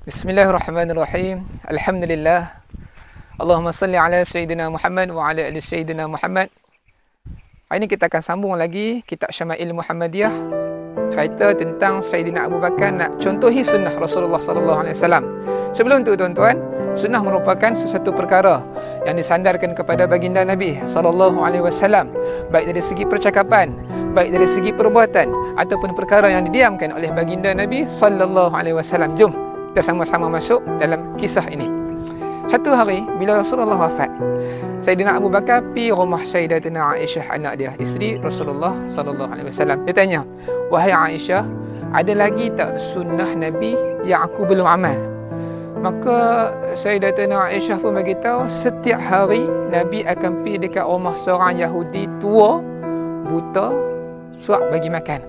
Bismillahirrahmanirrahim. Alhamdulillah. Allahumma salli ala Sayyidina Muhammad wa ala ali Sayyidina Muhammad. Hari ini kita akan sambung lagi kitab Syama'il Muhammadiyah, cerita tentang Sayyidina Abu Bakar nak contohi sunnah Rasulullah sallallahu alaihi wasallam. Sebelum itu tuan-tuan, sunnah merupakan sesuatu perkara yang disandarkan kepada baginda Nabi sallallahu alaihi wasallam, baik dari segi percakapan, baik dari segi perbuatan ataupun perkara yang didiamkan oleh baginda Nabi sallallahu alaihi wasallam. Jom kita sama-sama masuk dalam kisah ini. Satu hari bila Rasulullah wafat, Sayyidina Abu Bakar pergi rumah Sayyidatina Aisyah, anak dia, isteri Rasulullah sallallahu alaihi wasallam. Dia tanya, "Wahai Aisyah, ada lagi tak sunnah Nabi yang aku belum amal?" Maka Sayyidatina Aisyah pun beritahu, setiap hari Nabi akan pergi dekat rumah seorang Yahudi tua, buta, suap bagi makan.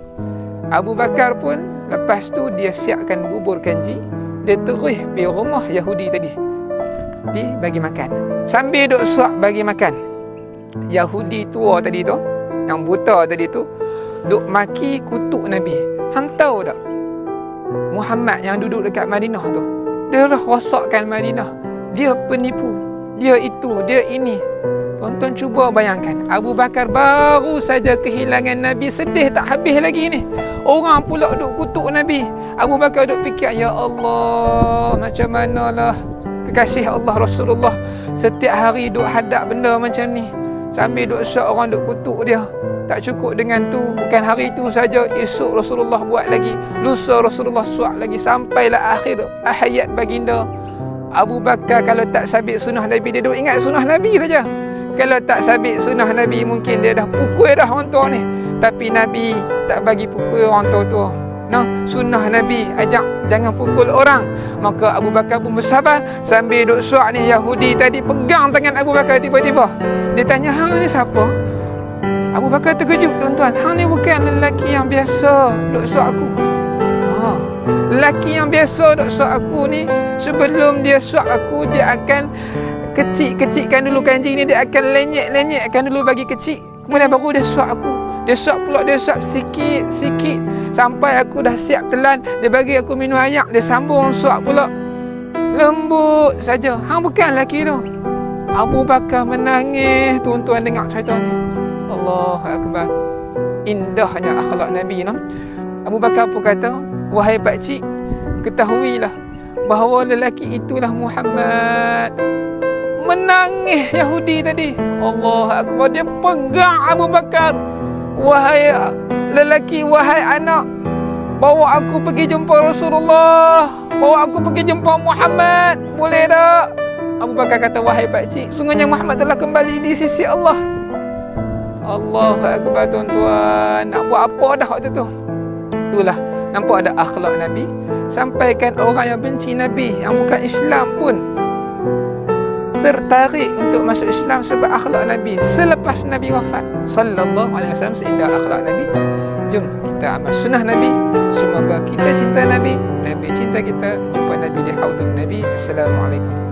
Abu Bakar pun lepas tu dia siapkan bubur kanji, dia terus pergi rumah Yahudi tadi, pergi bagi makan. Sambil duk suap bagi makan, Yahudi tua tadi tu, yang buta tadi tu, duk maki kutuk Nabi. Hang tahu tak, Muhammad yang duduk dekat Madinah tu, dia dah rosakkan Madinah. Dia penipu, dia itu, dia ini. Tuan-tuan cuba bayangkan, Abu Bakar baru saja kehilangan Nabi, sedih tak habis lagi ni. Orang pula duk kutuk Nabi. Abu Bakar duk fikir, ya Allah, macam manalah kekasih Allah Rasulullah setiap hari duk hadap benda macam ni, sambil duk syak orang duk kutuk dia. Tak cukup dengan tu, bukan hari tu saja, esok Rasulullah buat lagi, lusa Rasulullah suap lagi, sampailah akhir hayat baginda. Abu Bakar kalau tak sabit sunnah Nabi, dia duk ingat sunnah Nabi saja. Kalau tak sabit sunnah Nabi, mungkin dia dah pukul dah orang tua ni. Tapi Nabi tak bagi pukul orang tua-tua. Nah, sunnah Nabi ajak jangan pukul orang. Maka Abu Bakar pun bersabar sambil duk suap ni. Yahudi tadi pegang tangan Abu Bakar, tiba-tiba dia tanya, "Hang ni siapa?" Abu Bakar terkejut, tuan-tuan. "Hang ni bukan lelaki yang biasa duk suap aku." Lelaki yang biasa duk suap aku ni, sebelum dia suap aku, dia akan kecil-kecilkan dulu kanji ni, dia akan lenyek-lenyekkan dulu bagi kecil, kemudian baru dia suap aku. Dia suap pula, dia suap sikit-sikit sampai aku dah siap telan, dia bagi aku minum air, dia sambung suap pula, lembut saja. Hang bukan lelaki tu." Abu Bakar menangis, tuan-tuan dengar cerita ni. Allahu Akbar. Indahnya akhlak Nabi no? Abu Bakar pun kata, "Wahai pakcik, ketahuilah bahawa lelaki itulah Muhammad." Menangis Yahudi tadi. Allahu Akbar. Dia pegang Abu Bakar. "Wahai lelaki, wahai anak, bawa aku pergi jumpa Rasulullah, bawa aku pergi jumpa Muhammad, boleh tak?" Abu Bakar kata, "Wahai pakcik, sungguhnya Muhammad telah kembali di sisi Allah." Allahu Akbar, tuan-tuan. Nak buat apa dah waktu tu? Itulah, nampak ada akhlak Nabi. Sampaikan orang yang benci Nabi, yang bukan Islam pun tertarik untuk masuk Islam sebab akhlak Nabi selepas Nabi wafat sallallahu alaihi wasallam. Seindah akhlak Nabi. Jom kita amal sunnah Nabi. Semoga kita cinta Nabi, Nabi cinta kita. Jumpa Nabi di haudun Nabi. Assalamualaikum.